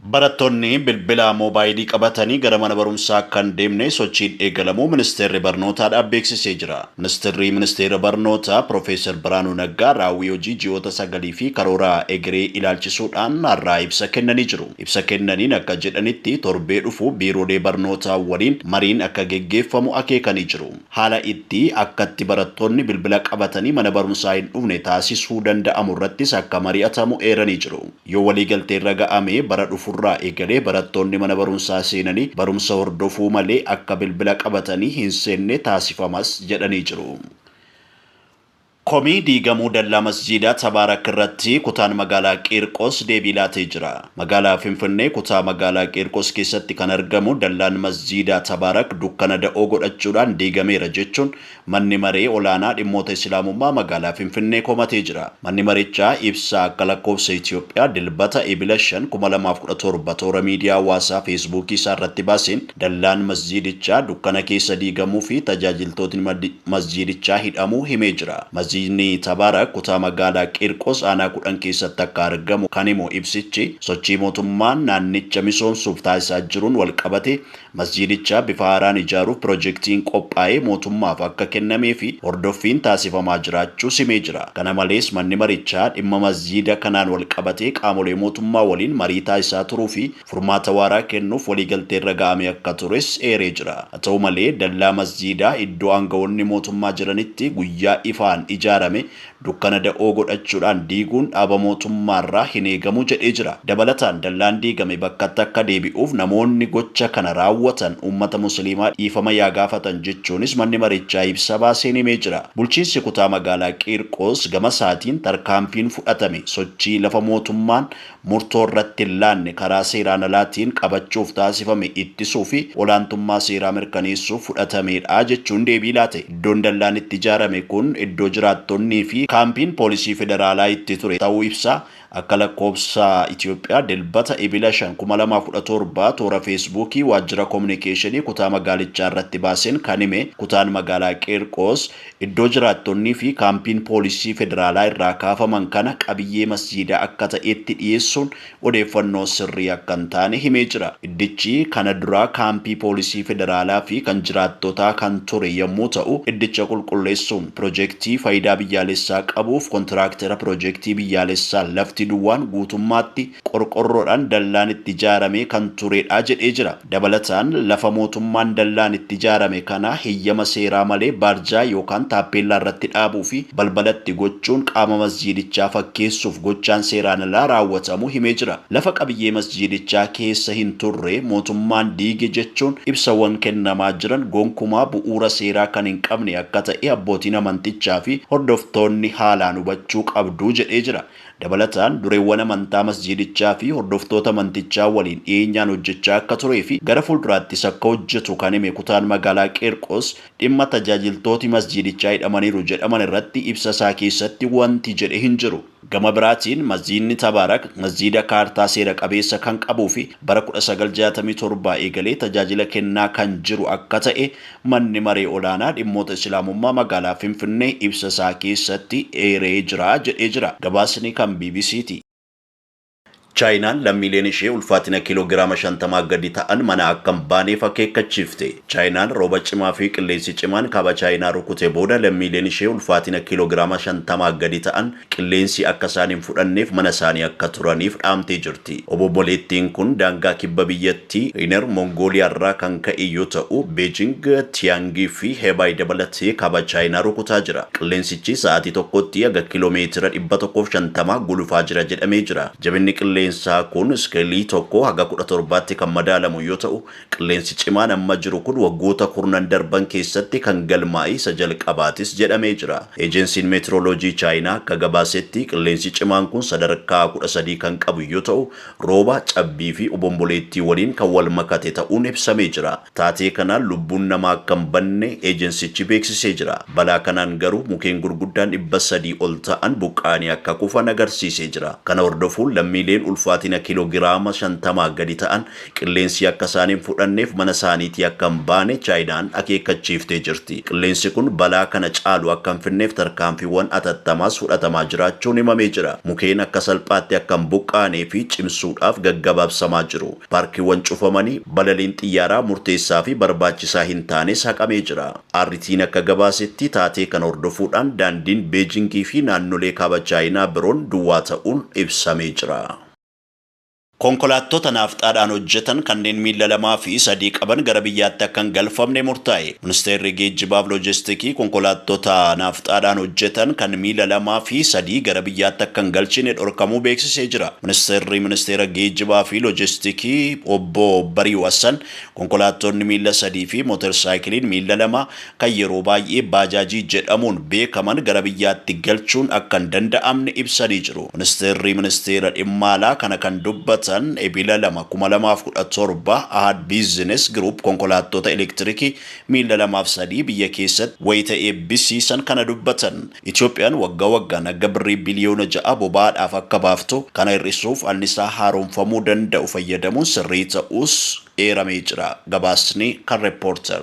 Barattoonni bilbila moobaayilii qabatanii gara mana barumsaa kan deemne sochiin eegalamuu ministeerri barnootaa beeksisee jira. Ministeera barnootaa Profeesar Biraanuu Naggaa raawwii hojii ji'oota 9 fi karoora egeree ilaalchisuudhaan har'aa ibsa kennanii jiru. Ibsa kennaniin akka jedhanitti torbee dhufu biiroolee barnootaa waliin mariin akka geggeeffamu akeekanii jiru. Haala itti akkatti barattoonni bilbila qabatanii mana barumsaa hin dhufne taasisuu danda'amu irrattis akka mari'atamu eeranii jiru. Yoo waliigaltee irra ga'ame bara dhufu furraa eegalee barattoonni mana barumsaa seenanii barumsa hordofuu malee akka bilbila qabatanii hin seenne taasifamas jedhanii jiru. Komii diigamuu dallaa masjiidaa Tabaarak irratti kutaan magaalaa Qiirqos deebii laatee jira. Magaalaa Finfinnee kutaa magaalaa Qiirqos keessatti kan argamu dallaan masjiidaa Tabaarak dukkana da'oo godhachuudhaan diigameera jechuun manni maree olaanaa dhimmoota Islaamummaa magaalaa Finfinnee komatee jira. Manni marichaa ibsaa akka lakkoofsa Itoophiyaa dilbata Ebila 5 2017 toora miidiyaa hawaasaa Feesbuukii isaa irratti baaseen dallaan masjiidichaa dukkana keessa diigamuu fi tajaajiltootni masjiidichaa hidhamuu himee jira. Masjiidni Tabaarak kutaa magaalaa Qiirqos aanaa 10 keessatti akka argamu kan himu ibsichi sochii mootummaan naannicha misoomsuuf taasisaa jiruun wal qabate masjiidicha bifa haaraan ijaaruuf piroojeektiin qophaa'ee mootummaaf akka kennamee fi hordoffiin taasifamaa jiraachuu himee jira. Kana malees manni marichaa dhimma masjiida kanaan wal qabatee qaamolee mootummaa waliin marii taasisaa turuu fi furmaata waaraa kennuuf waliigaltee irra ga'ame akka tures eeree jira. Haa ta'u malee dallaa masjiidaa iddoo aangawoonni mootummaa jiranitti guyyaa ifaan ijaarame dukkana da'oo godhachuudhaan diiguun dhaaba mootummaarraa hin eegamu jedhee jira. Dabalataan dallaan diigame bakkatti akka deebi'uuf namoonni gocha kana raawwatan uummata musliimaa dhiifama yaa gaafatan jechuunis manni marichaa ibsa baaseen himee jira. Bulchiinsi kutaa magaalaa Qiirqos gama isaatiin tarkaanfiin fudhatame sochii lafa mootummaan murtoo irratti hin laanne karaa seeraan alaatiin qabachuuf taasifame ittisuu fi olaantummaa seeraa mirkaneessuuf fudhatamedha jechuun deebii laate. Iddoon dallaan itti ijaarame kun iddoo jiraattonnii fi kaampiin poolisii federaalaa itti ture ta'uu ibsa. Akka lakkoofsa Itoophiyaa dilbata Ebila 5 2017 toora Feesbuukii waajjira koominikeeshinii kutaa magaalichaa irratti baaseen kan hime kutaan magaalaa Qiirqos iddoo jiraattonnii fi kaampiin poolisii federaalaa irraa kaafaman kana qabiyyee masjiidaa akka ta'etti dhiyeessuun odeeffannoo sirrii akka hin taane himee jira. Iddichi kana duraa kaampii poolisii federaalaa fi kan jiraattotaa kan ture yommuu ta'u iddicha qulqulleessuun piroojeektii faayidaa biyyaalessaa qabuuf kontiraaktera piroojeektii biyyaalessaa lafti duwwaan guutummaatti qorqorroodhaan dallaan itti ijaarame kan turedha jedhee jira. Dabalataan lafa mootummaan dallaan itti ijaarame kana heeyyama seeraa malee baarjaa yookaan taappeellaa irratti dhaabuu fi balbalatti gochuun qaama masjiidichaa fakkeessuuf gochaan seeraan alaa raawwatamu himee jira. Lafa qabiyyee masjiidichaa keessa hin turre mootummaan diige jechuun ibsawwan kennamaa jiran gonkumaa bu'uura seeraa kan hin qabne akka ta'e abbootiin amantichaa fi hordoftoonni haalaan hubachuu qabdu jedhee jira. Dabalataan dureewwan amantaa masjiidichaa fi hordoftoota amantichaa waliin dhiyeenyaan hojjechaa akka turee fi gara fuulduraattis akka hojjetu kan hime kutaan magaalaa Qiirqos dhimma tajaajiltooti masjiidichaa hidhamaniiru jedhaman irratti ibsa isaa keessatti wanti jedhe hin jiru. Gama biraatiin masjiidni Tabaarak masjiida kaartaa seera qabeessa kan qabuu fi bara 1967 eegalee tajaajila kennaa kan jiru akka ta'e manni maree olaanaa dhimmoota Islaamummaa magaalaa Finfinnee ibsa isaa keessatti eeree jira jedhee jira. Gabaasni kan BBCti. Chaayinaan lammiileen ishee ulfaatina kiiloogiraama 50 gadi ta'an mana akka hin baaneef akeekkachiifte. Chaayinaan rooba cimaa fi qilleensi cimaan kaaba Chaayinaa rukute booda lammiileen ishee ulfaatina kiiloogiraama 50 gadi ta'an qilleensi akka isaan hin fudhanneef mana isaanii akka turaniif dhaamtee jirti. Obomboleettiin kun daangaa kibba biyyattii Inner Mongooliyaa irraa kan ka'e yoo ta'u Beijing, Tiangi fi Hebei dabalatee kaaba Chaayinaa rukutaa jira. Qilleensichi sa'aatii tokkotti aga kiiloomeetira 150 gulufaa jira jedhamee jira. Jabinni qilleensaa kun iskeelii tokko haga 17tti kan madaalamu yoo ta'u qilleensi cimaan amma jiru kun waggoota kurnan darban keessatti kan galmaa'e isa jalqabaatis jedhamee jira. Eejensiin meetirooloojii Chaayinaa akka gabaasetti qilleensi cimaan kun sadarkaa 13 kan qabu yoo ta'u rooba, cabbii fi obomboleettii waliin kan wal makate ta'uun ibsamee jira. Taatee kanaan lubbuun namaa akka hin banne eejensichi beeksisee jira. Balaa kanaan garuu mukeen gurguddaan 300 ol ta'an buqqaanii akka kufan agarsiisee jira. Kana hordofuun lammiileen ulfaatina kiiloogiraama 50 gadi ta'an qilleensi akka isaan hin fudhanneef mana isaaniitii akka hin baane Chaayinaan akeekkachiiftee jirti. Qilleensi kun balaa kana caalu akka hin finneef tarkaanfiiwwan atattamaas fudhatamaa jiraachuun himamee jira. Mukeen akka salphaatti akka hin buqqaanee fi cimsuudhaaf gaggabaabsamaa jiru. Paarkiiwwan cufamanii balaliin xiyyaaraa murteessaa fi barbaachisaa hin taanes haqamee jira. RT'n akka gabaasetti taatee kan hordofuudhaan daandiin Beejingii fi naannolee kaaba Chaayinaa biroon duwwaa ta'uun ibsamee jira. Konkolaattota naafxaadhaan hojjetan kanneen miila 2 fi 3 qaban gara biyyaatti akka hin galfamne murtaa'e. Ministeerri geejjibaa fi loojistiikii konkolaattota naafxaadhaan hojjetan kan miila 2 fi 3 gara biyyaatti akka hin galchine dhorkamuu beeksisee jira. Ministeera geejjibaa fi loojistiikii obbo Bari'uu Hassan konkolaattonni miila 3 fi mootorsaayikiliin miila 2 kan yeroo baay'ee baajaajii jedhamuun beekaman gara biyyaatti galchuun akka hin danda'amne ibsanii jiru. Ministeera dhimma alaa kana kan dubbatan ebila 2017 Ahad Business Group konkolaattota elektirikii miila 2 fi 3 biyya keessatti wayita eebbisiisan kana dubbatan. Itoophiyaan waggaan akka birrii biliyoona 6 boba'aadhaaf akka baaftu kana hir'isuuf annisaa haaromfamuu danda'u fayyadamuun sirrii ta'us eeramee jira. Gabaasni kan reporter